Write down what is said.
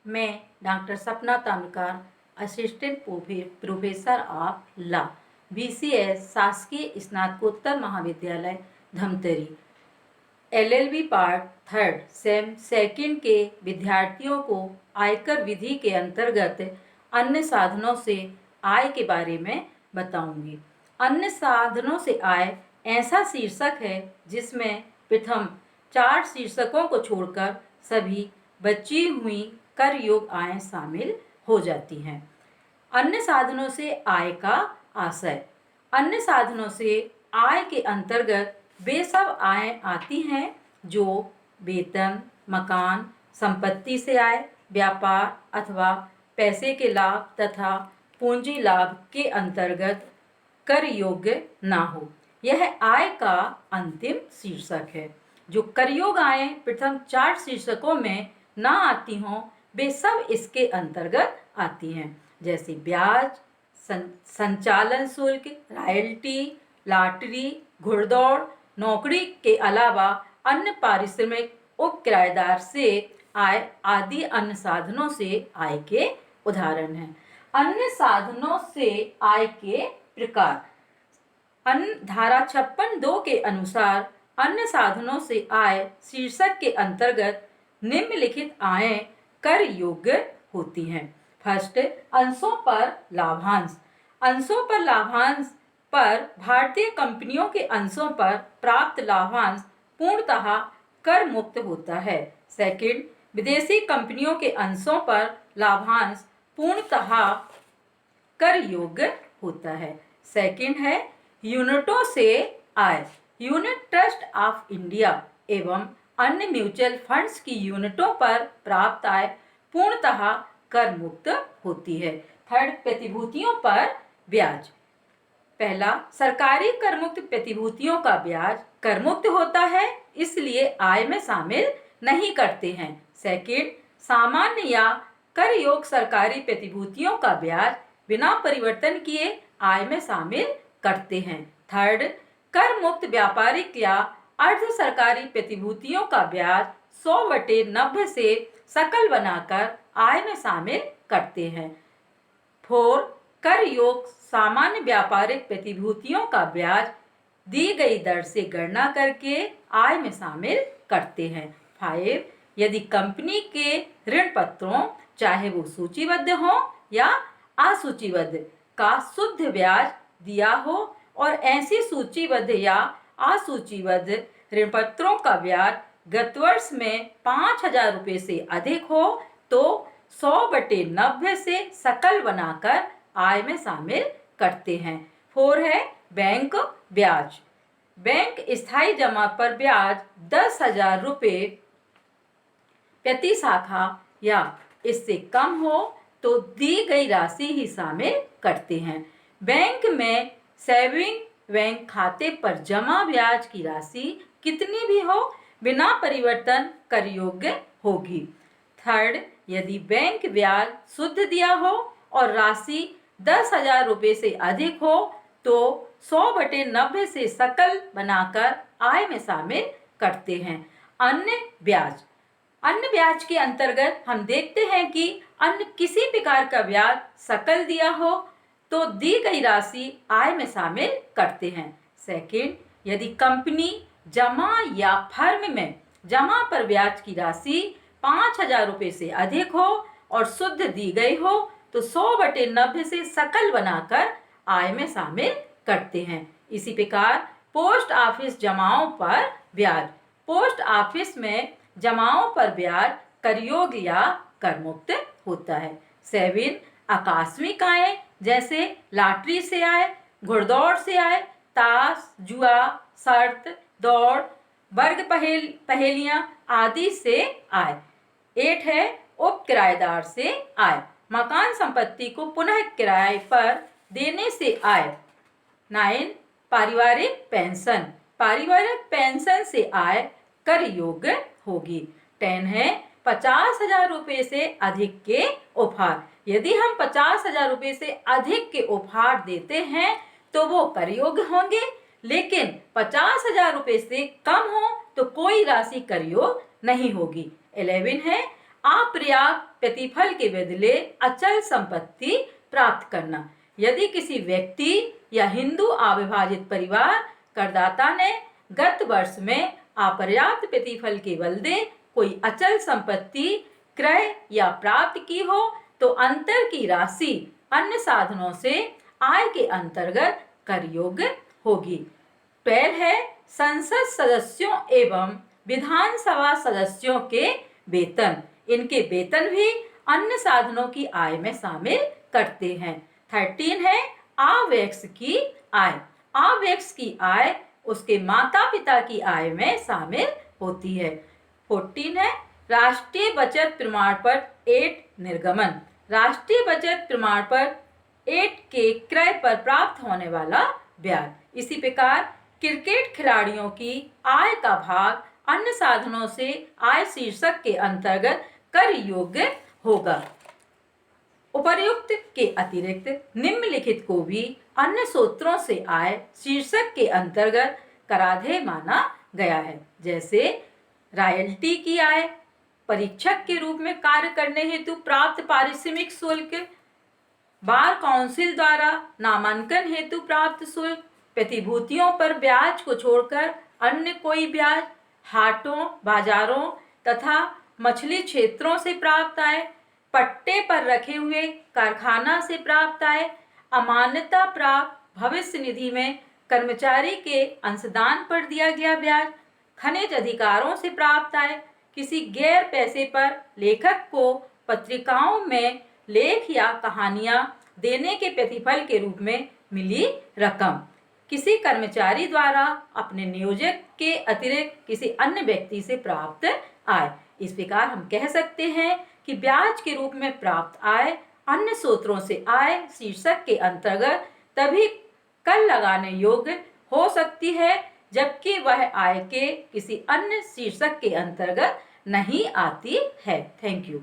मैं doctor Sapna Tanukar, assistant professor of law, BCS शासकीय स्नातकोत्तर महाविद्यालय Dhamtari, LLB part 3 sem second के विद्यार्थियों को आयकर विधि के अंतर्गत अन्य साधनों से आय के बारे में बताऊंगी। अन्य साधनों से आय ऐसा शीर्षक है जिसमें प्रथम 4 शीर्षकों को छोड़कर सभी बची हुई कर योग आय शामिल हो जाती हैं। अन्य साधनों से आय का आशय। अन्य साधनों से आय के अंतर्गत वे सब आय आती हैं जो वेतन, मकान, संपत्ति से आय, व्यापार अथवा पैसे के लाभ तथा पूंजी लाभ के अंतर्गत कर योग्य ना हो। यह आय का अंतिम शीर्षक है। जो कर योग्य आय प्रथम 4 शीर्षकों में ना आती हों वे सब इसके अंतर्गत आती हैं, जैसे ब्याज, संचालन शुल्क, रॉयल्टी, लॉटरी, घुड़दौड़, नौकरी के अलावा अन्य पारिश्रमिक, उप किराएदार से आय आदि अन्य साधनों से आय के उदाहरण हैं। अन्य साधनों से आय के प्रकार। धारा 56(2) के अनुसार अन्य साधनों से आय शीर्षक के अंतर्गत निम्नलिखित आय कर योग्य होती हैं। फर्स्ट, अंशों पर लाभांश। अंशों पर लाभांश पर भारतीय कंपनियों के अंशों पर प्राप्त लाभांश पूर्णतः कर मुक्त होता है। सेकंड, विदेशी कंपनियों के अंशों पर लाभांश पूर्णतः कर योग्य होता है। सेकंड है यूनिटों से आय। यूनिट ट्रस्ट ऑफ इंडिया एवं अन्य म्यूचुअल फंड्स की यूनिटों पर प्राप्त आय पूर्णतः कर मुक्त होती है। थर्ड, प्रतिभूतियों पर ब्याज। पहला, सरकारी कर मुक्त प्रतिभूतियों का ब्याज कर मुक्त होता है, इसलिए आय में शामिल नहीं करते हैं। सेकंड, सामान्य या कर योग्य सरकारी प्रतिभूतियों का ब्याज बिना परिवर्तन किए आय में शामिल करते हैं। थर्ड, कर मुक्त व्यापारिक या अर्ध सरकारी प्रतिभूतियों का ब्याज 100/90 से सकल बनाकर आय में शामिल करते हैं। फोर, कर योग्य सामान्य व्यापारिक प्रतिभूतियों का ब्याज दी गई दर से गणना करके आय में शामिल करते हैं। 5, यदि कंपनी के ऋण पत्रों, चाहे वो सूचीबद्ध हो या असूचीबद्ध, का शुद्ध ब्याज दिया हो और ऐसी सूचीबद्ध या असूचीबद्ध ऋण पत्रों का ब्याज गत वर्ष में 5,000 रुपये से अधिक हो तो 100/90 से सकल बनाकर आय में शामिल करते हैं। 4 है बैंक ब्याज। बैंक स्थायी जमा पर ब्याज 10,000 रुपये प्रति शाखा या इससे कम हो तो दी गई राशि ही शामिल करते हैं। बैंक में सेविंग बैंक खाते पर जमा ब्याज की राशि कितनी भी हो बिना परिवर्तन कर योग्य होगी। थर्ड, यदि बैंक ब्याज शुद्ध दिया हो और राशि 10,000 रुपये से अधिक हो तो 100/90 से सकल बनाकर आय में शामिल करते हैं। अन्य ब्याज। अन्य ब्याज के अंतर्गत हम देखते हैं कि अन्य किसी प्रकार का ब्याज सकल दिया हो तो दी गई राशि आय में शामिल करते हैं। सेकंड, यदि कंपनी जमा या फर्म में जमा पर ब्याज की राशि 5,000 रुपये से अधिक हो और शुद्ध दी गई हो तो 100/90 से सकल बनाकर आय में शामिल करते हैं। इसी प्रकार पोस्ट ऑफिस जमाओं पर ब्याज। पोस्ट ऑफिस में जमाओं पर ब्याज कर योग्य या कर मुक्त होता है। 7, आकस्मिक आय जैसे लॉटरी से आय, घुड़दौड़ से आय, ताश, जुआ, शर्त, दौड़, वर्ग पहेलियां आदि से आय। 8 है उप किराएदार से आय। मकान संपत्ति को पुनः किराए पर देने से आय। 9, पारिवारिक पेंशन। पारिवारिक पेंशन से आय कर योग्य होगी। 10 है 50,000 रुपये से अधिक के उपहार। यदि हम 50,000 रुपये से अधिक के उपहार देते हैं तो वो कर योग्य होंगे, लेकिन 50,000 रुपये से कम हो तो कोई राशि कर योग्य नहीं होगी। 11 है अपर्याप्त प्रतिफल के बदले अचल संपत्ति प्राप्त करना। यदि किसी व्यक्ति या हिंदू अविभाजित परिवार करदाता ने गत वर्ष में अपर्याप्त प्रतिफल के बदले कोई अचल संपत्ति क्रय या प्राप्त की हो तो अंतर की राशि अन्य साधनों से आय के अंतर्गत कर योग्य होगी। 12 है संसद सदस्यों एवं विधानसभा सदस्यों के वेतन। इनके वेतन भी अन्य साधनों की आय में शामिल करते हैं। 13 है अवयस्क की आय। अवयस्क की आय उसके माता पिता की आय में शामिल होती है। 14 है राष्ट्रीय बचत प्रमाण पत्र 8 निर्गमन। राष्ट्रीय बचत प्रमाण पत्र 8 के क्रय पर प्राप्त होने वाला ब्याज। इसी प्रकार क्रिकेट खिलाड़ियों की आय का भाग अन्य साधनों से आय शीर्षक के अंतर्गत कर योग्य होगा। उपर्युक्त के अतिरिक्त निम्नलिखित को भी अन्य सूत्रों से आय शीर्षक के अंतर्गत कराधान माना गया है, जैसे रॉयल्टी की आय, परीक्षक के रूप में कार्य करने हेतु प्राप्त पारिश्रमिक शुल्क, बार काउंसिल द्वारा नामांकन हेतु प्राप्त शुल्क, प्रतिभूतियों पर ब्याज को छोड़कर अन्य कोई ब्याज, हाटों बाजारों तथा मछली क्षेत्रों से प्राप्त आय, पट्टे पर रखे हुए कारखाना से प्राप्त आय, अमान्यता प्राप्त भविष्य निधि में कर्मचारी के अंशदान पर दिया गया ब्याज, खनिज अधिकारों से प्राप्त आय, किसी गैर पैसे पर लेखक को पत्रिकाओं में लेख या कहानियां देने के प्रतिफल के रूप में मिली रकम, किसी कर्मचारी द्वारा अपने नियोजक के अतिरिक्त किसी अन्य व्यक्ति से प्राप्त आय। इस प्रकार हम कह सकते हैं कि ब्याज के रूप में प्राप्त आय अन्य स्रोतों से आय शीर्षक के अंतर्गत तभी कर लगाने योग्य हो सकती है जबकि वह आय के किसी अन्य शीर्षक के अंतर्गत नहीं आती है। Thank you.